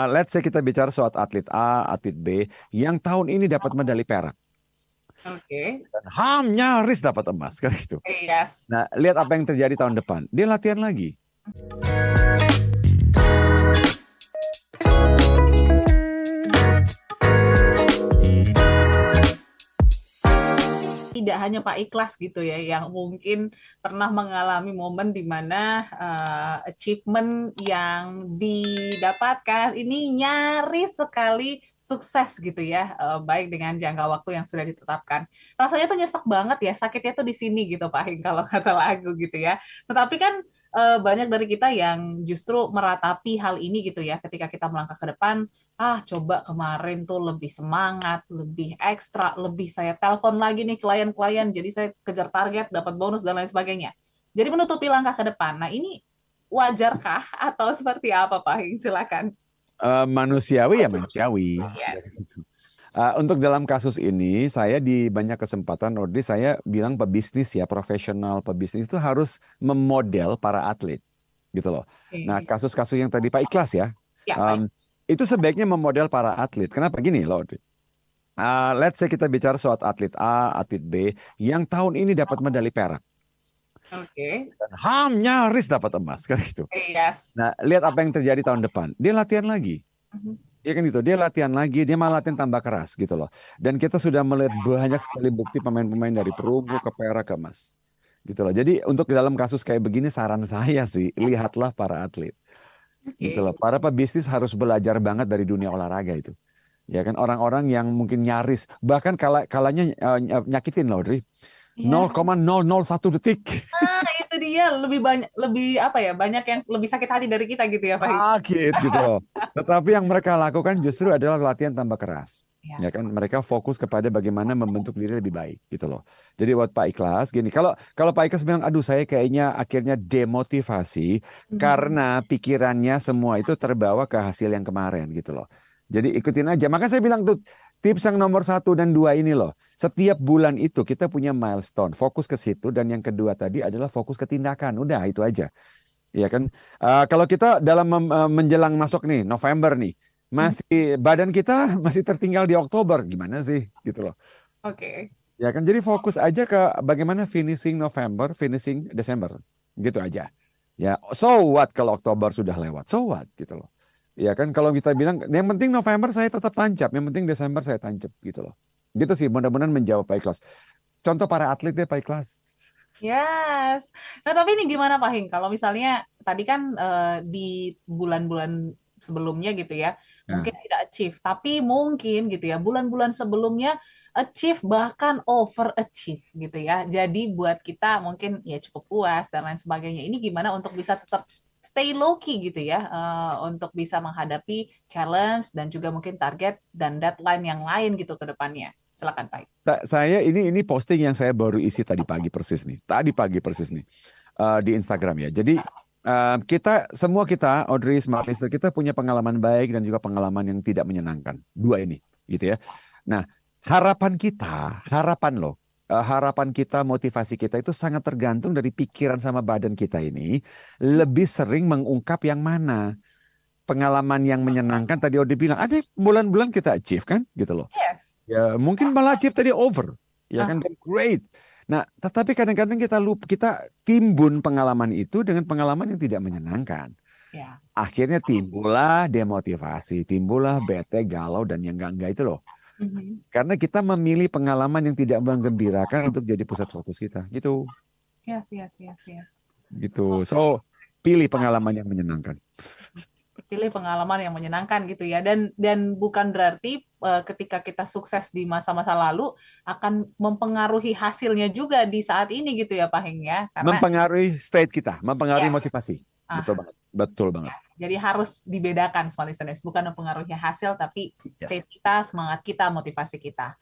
Let's say kita bicara soal atlet A, atlet B, yang tahun ini dapat medali perak. Oke. Dan nyaris dapat emas, kan gitu. Yes. Nah, lihat apa yang terjadi tahun depan. Dia latihan lagi. Tidak hanya Pak Ikhlas gitu ya, yang mungkin pernah mengalami momen di mana achievement yang didapatkan ini nyaris sekali sukses gitu ya, baik dengan jangka waktu yang sudah ditetapkan. Rasanya tuh nyesek banget ya, sakitnya tuh di sini gitu Pak Hing kalau kata lagu gitu ya. Tetapi kan banyak dari kita yang justru meratapi hal ini gitu ya, ketika kita melangkah ke depan, coba kemarin tuh lebih semangat, lebih ekstra, lebih saya telepon lagi nih klien-klien, jadi saya kejar target, dapat bonus dan lain sebagainya. Jadi menutupi langkah ke depan. Nah ini wajarkah atau seperti apa Pak Hing? Silakan. Manusiawi ya manusiawi. Ya, Yes. gitu. Untuk dalam kasus ini, saya di banyak kesempatan, Audrey, saya bilang pebisnis ya, profesional pebisnis itu harus memodel para atlet, gitu loh. Nah, Oke. kasus-kasus yang tadi Pak Ikhlas ya, Ya, Pak. um, itu sebaiknya memodel para atlet. Kenapa gini loh, Audrey? Let's say kita bicara soal atlet A, atlet B, yang tahun ini dapat medali perak. Oke. Dan nyaris dapat emas, kan gitu. Yes. Nah, lihat apa yang terjadi tahun depan. Dia latihan lagi. Mhm. Iya kan gitu, dia latihan lagi, dia malah latihan tambah keras gitu loh. Dan kita sudah melihat banyak sekali bukti pemain-pemain dari perunggu ke perak ke emas. Gitu loh. Jadi untuk dalam kasus kayak begini saran saya sih, lihatlah para atlet. Gitu Oke. loh. Para pebisnis harus belajar banget dari dunia olahraga itu. Ya kan orang-orang yang mungkin nyaris bahkan kalanya nyakitin loh, Dri. Iya. 0,001 detik. Itu dia lebih banyak, lebih apa ya, banyak yang lebih sakit hati dari kita gitu ya Pak Hing. Sakit gitu loh. Tetapi yang mereka lakukan justru adalah latihan tambah keras. Ya Yes. kan mereka fokus kepada bagaimana membentuk diri lebih baik gitu loh. Jadi buat Pak Ikhlas gini, kalau kalau Pak Ikhlas bilang aduh saya kayaknya akhirnya demotivasi Mhm. karena pikirannya semua itu terbawa ke hasil yang kemarin gitu loh. Jadi ikutin aja. Makanya saya bilang tuh tips yang nomor 1 dan 2 ini loh. Setiap bulan itu kita punya milestone, fokus ke situ dan yang kedua tadi adalah fokus ke tindakan. Udah itu aja. Iya kan? Kalau kita dalam menjelang masuk nih November nih, Mhm. masih badan kita masih tertinggal di Oktober, gimana sih? Gitu loh. Oke. Ya kan? Jadi fokus aja ke bagaimana finishing November, finishing Desember, gitu aja. Ya, so what kalau Oktober sudah lewat? So what? Gitu loh. Ya kan? Kalau kita bilang, yang penting November saya tetap tancap, yang penting Desember saya tancap, gitu loh. Gitu sih, mudah-mudahan menjawab Pak Ikhlas. Contoh para atlet deh Pak Ikhlas. Yes. Nah, tapi ini gimana Pak Hing? Kalau misalnya tadi kan di bulan-bulan sebelumnya gitu ya, Nah, mungkin tidak achieve, tapi mungkin gitu ya, bulan-bulan sebelumnya achieve bahkan overachieve gitu ya. Jadi buat kita mungkin ya cukup puas dan lain sebagainya. Ini gimana untuk bisa tetap stay low key gitu ya, untuk bisa menghadapi challenge dan juga mungkin target dan deadline yang lain gitu ke depannya. Silakan Pak Hing. Saya ini posting yang saya baru isi tadi pagi persis nih. Tadi pagi persis nih di Instagram ya. Jadi kita semua kita Audrey Smart Listener kita punya pengalaman baik dan juga pengalaman yang tidak menyenangkan. Dua ini gitu ya. Nah, harapan loh. Harapan kita, motivasi kita itu sangat tergantung dari pikiran sama badan kita ini lebih sering mengungkap yang mana. Pengalaman yang menyenangkan tadi Audrey bilang, ada bulan-bulan kita achieve kan gitu loh. Yes. Ya, mungkin malah chip tadi over. Ya Ah, kan, dan great. Nah, tetapi kadang-kadang kita lupa, kita timbun pengalaman itu dengan pengalaman yang tidak menyenangkan. ya. Akhirnya timbullah demotivasi, timbullah bete, galau, dan yang enggak itu loh. Mhm. Karena kita memilih pengalaman yang tidak menggembirakan untuk jadi pusat fokus kita. Gitu. Yes, yes, yes, yes. Gitu. So, pilih pengalaman yang menyenangkan. Pilih pengalaman yang menyenangkan gitu ya. Dan bukan berarti ketika kita sukses di masa-masa lalu akan mempengaruhi hasilnya juga di saat ini gitu ya Pak Heng ya. Karena Mempengaruhi state kita, mempengaruhi ya, motivasi. Betul banget. Betul banget. yes. Jadi harus dibedakan small listeners, bukan mempengaruhi hasil tapi state Yes. kita, semangat kita, motivasi kita.